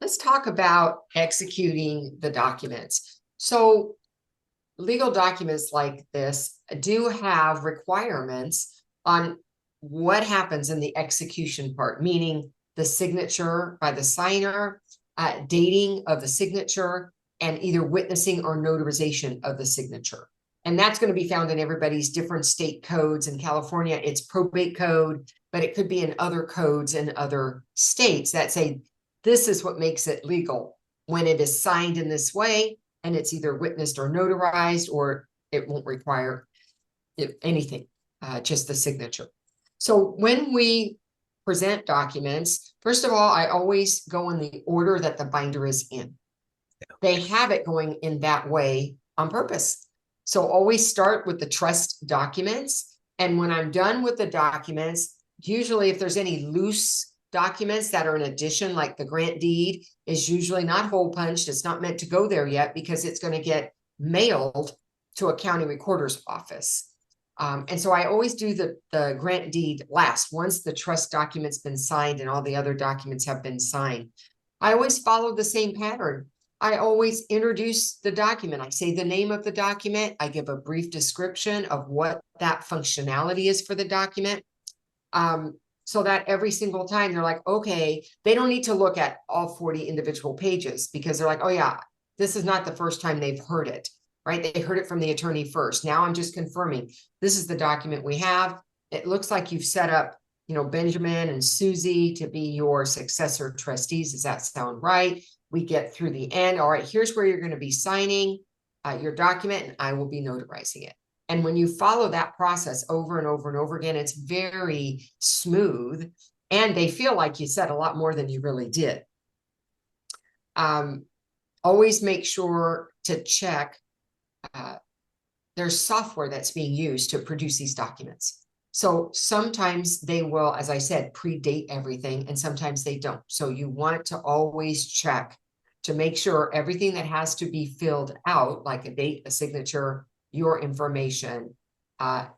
let's talk about executing the documents. So legal documents like this do have requirements on what happens in the execution part, meaning the signature by the signer, dating of the signature, and either witnessing or notarization of the signature. And that's going to be found in everybody's different state codes. In California, it's probate code, but it could be in other codes in other states that say, this is what makes it legal when it is signed in this way, and it's either witnessed or notarized, or it won't require anything, just the signature. So when we present documents, first of all, I always go in the order that the binder is in. They have it going in that way on purpose. So always start with the trust documents. And when I'm done with the documents, usually if there's any loose documents that are in addition, like the grant deed is usually not hole punched. It's not meant to go there yet because it's going to get mailed to a county recorder's office. And so I always do the grant deed last, once the trust document's been signed and all the other documents have been signed. I always follow the same pattern. I always introduce the document. I say the name of the document. I give a brief description of what that functionality is for the document. So that every single time they're like, okay, they don't need to look at all 40 individual pages because they're like, oh yeah, this is not the first time they've heard it, right? They heard it from the attorney first. Now I'm just confirming this is the document we have. It looks like you've set up, Benjamin and Susie to be your successor trustees. Does that sound right? We get through the end. All right, here's where you're going to be signing your document, and I will be notarizing it. And when you follow that process over and over and over again, it's very smooth, and they feel like you said a lot more than you really did. Always make sure to check there's software that's being used to produce these documents. So sometimes they will, as I said, predate everything, and sometimes they don't. So you want to always check to make sure everything that has to be filled out, like a date, a signature, your information,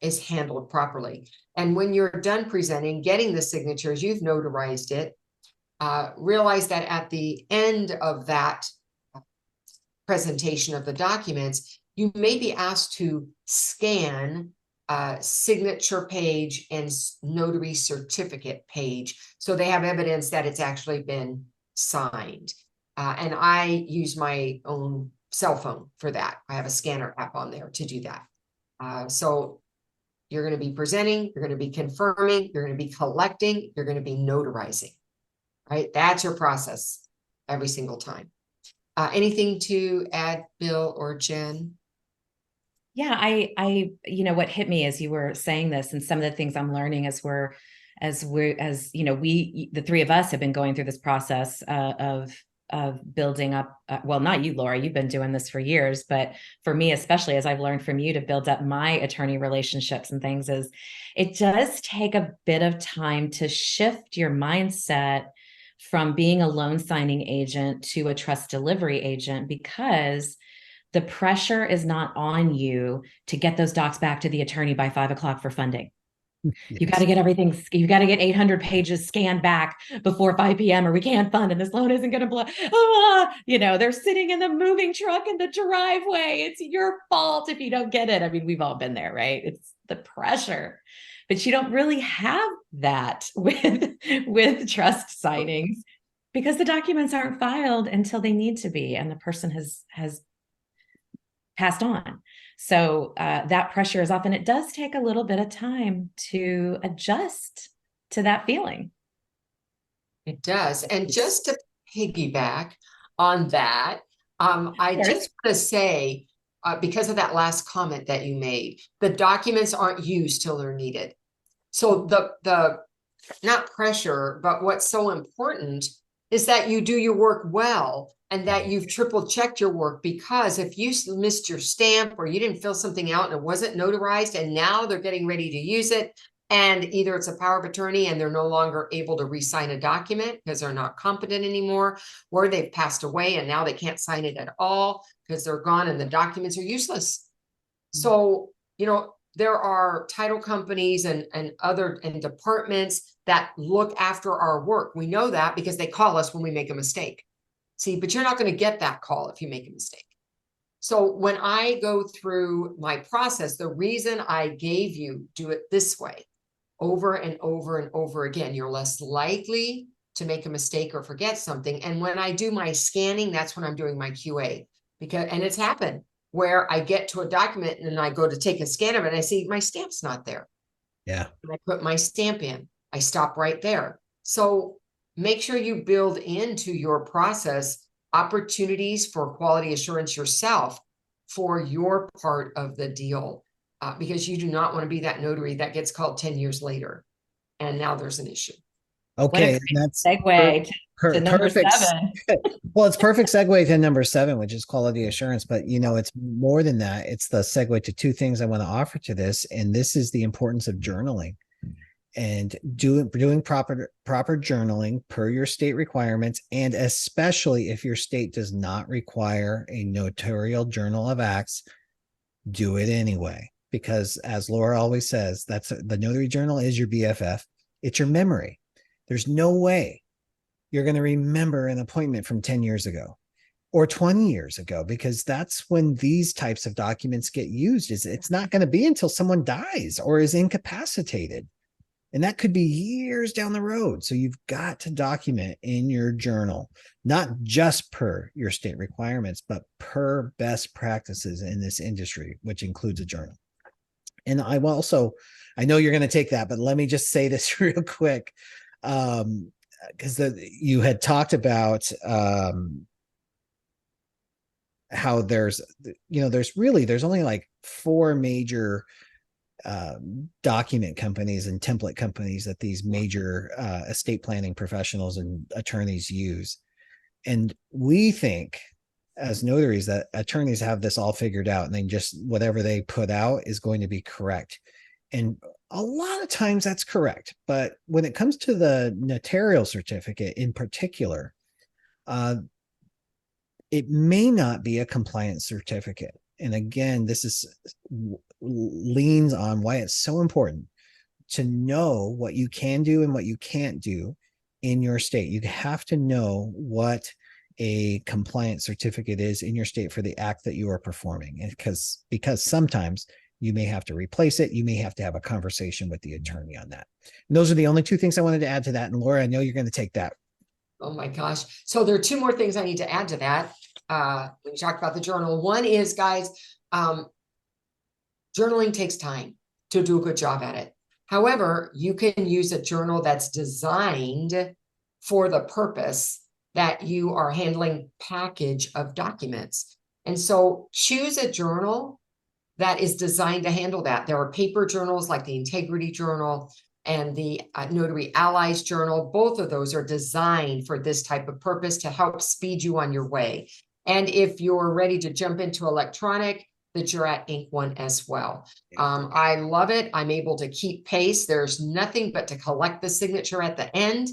is handled properly. And when you're done presenting, getting the signatures, you've notarized it, realize that at the end of that presentation of the documents, you may be asked to scan signature page and notary certificate page, so they have evidence that it's actually been signed. And I use my own cell phone for that. I have a scanner app on there to do that. So you're going to be presenting, you're going to be confirming, you're going to be collecting, you're going to be notarizing, right? That's your process every single time. Anything to add, Bill or Jen? Yeah, I, what hit me as you were saying this, and some of the things I'm learning as we, the three of us have been going through this process of building up. Well, not you, Laura, you've been doing this for years, but for me, especially as I've learned from you to build up my attorney relationships and things, is it does take a bit of time to shift your mindset from being a loan signing agent to a trust delivery agent, because the pressure is not on you to get those docs back to the attorney by 5 o'clock for funding. Yes. You got to get everything, you got to get 800 pages scanned back before 5 p.m. or we can't fund and this loan isn't going to blow. They're sitting in the moving truck in the driveway. It's your fault if you don't get it. I mean, we've all been there, right? It's the pressure. But you don't really have that with trust signings, because the documents aren't filed until they need to be, and the person has passed on. So that pressure is often, it does take a little bit of time to adjust to that feeling. It does. And just to piggyback on that, I just want to say, because of that last comment that you made, the documents aren't used till they're needed. So the not pressure, but what's so important is that you do your work well, and that you've triple checked your work, because if you missed your stamp or you didn't fill something out and it wasn't notarized, and now they're getting ready to use it, and either it's a power of attorney and they're no longer able to re-sign a document because they're not competent anymore, or they've passed away and now they can't sign it at all because they're gone and the documents are useless. So, there are title companies and other departments that look after our work. We know that because they call us when we make a mistake. See, but you're not going to get that call if you make a mistake. So when I go through my process, the reason I gave you do it this way over and over and over again, you're less likely to make a mistake or forget something. And when I do my scanning, that's when I'm doing my QA, because, and it's happened where I get to a document and I go to take a scan of it and I see my stamp's not there. Yeah. And I put my stamp in, I stop right there. So make sure you build into your process opportunities for quality assurance yourself for your part of the deal, because you do not want to be that notary that gets called 10 years later. And now there's an issue. Okay. What a That's segue to number perfect. 7. Well, it's perfect segue to number 7, which is quality assurance. But it's more than that. It's the segue to 2 things I want to offer to this, and this is the importance of journaling and doing proper journaling per your state requirements, and especially if your state does not require a notarial journal of acts, do it anyway. Because as Laura always says, the notary journal is your BFF. It's your memory. There's no way you're going to remember an appointment from 10 years ago or 20 years ago, because that's when these types of documents get used. It's not going to be until someone dies or is incapacitated. And that could be years down the road. So you've got to document in your journal, not just per your state requirements, but per best practices in this industry, which includes a journal. And I know you're going to take that, but let me just say this real quick. Because you had talked about how there's only like 4 major document companies and template companies that these major estate planning professionals and attorneys use. And we think as notaries that attorneys have this all figured out, and they just, whatever they put out is going to be correct. And a lot of times that's correct. But when it comes to the notarial certificate in particular, it may not be a compliance certificate. And again, this leans on why it's so important to know what you can do and what you can't do in your state. You have to know what a compliance certificate is in your state for the act that you are performing. And because sometimes you may have to replace it. You may have to have a conversation with the attorney on that. And those are the only 2 things I wanted to add to that. And Laura, I know you're going to take that. Oh my gosh. So there are 2 more things I need to add to that. When you talk about the journal, one is, guys, journaling takes time to do a good job at it. However, you can use a journal that's designed for the purpose that you are handling package of documents. And so choose a journal that is designed to handle that. There are paper journals like the Integrity Journal and the Notary Allies Journal. Both of those are designed for this type of purpose to help speed you on your way. And if you're ready to jump into electronic, the Jurat Ink one as well. I love it. I'm able to keep pace. There's nothing but to collect the signature at the end,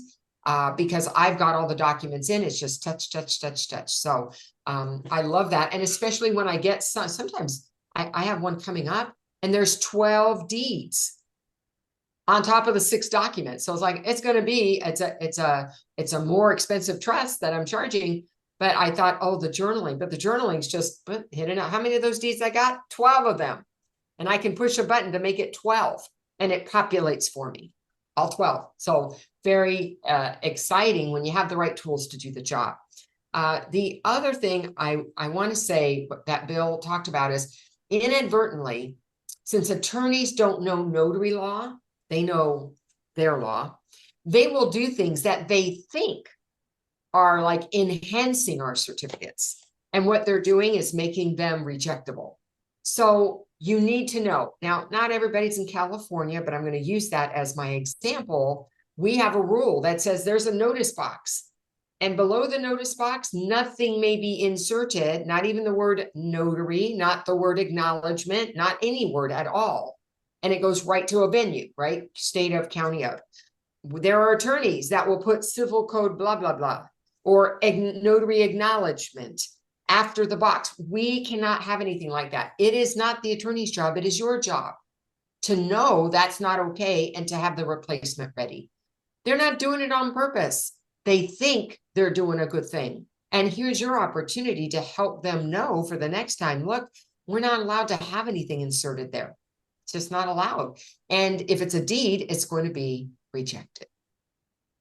because I've got all the documents in. It's just touch, touch, touch, touch. So I love that. And especially when I get sometimes I have one coming up and there's 12 deeds on top of the 6 documents. So it's like, it's going to be, it's a more expensive trust that I'm charging. But I thought, oh, the journaling, but the journaling's just hitting out. How many of those deeds I got? 12 of them. And I can push a button to make it 12 and it populates for me, all 12. So very exciting when you have the right tools to do the job. The other thing I want to say that Bill talked about is inadvertently, since attorneys don't know notary law, they know their law, they will do things that they think are like enhancing our certificates. And what they're doing is making them rejectable. So you need to know. Now, not everybody's in California, but I'm going to use that as my example. We have a rule that says there's a notice box. And below the notice box, nothing may be inserted, not even the word notary, not the word acknowledgement, not any word at all. And it goes right to a venue, right? State of, county of. There are attorneys that will put civil code, blah, blah, blah, or notary acknowledgement after the box. We cannot have anything like that. It is not the attorney's job. It is your job to know that's not okay and to have the replacement ready. They're not doing it on purpose. They think they're doing a good thing. And here's your opportunity to help them know for the next time, look, we're not allowed to have anything inserted there. It's just not allowed. And if it's a deed, it's going to be rejected.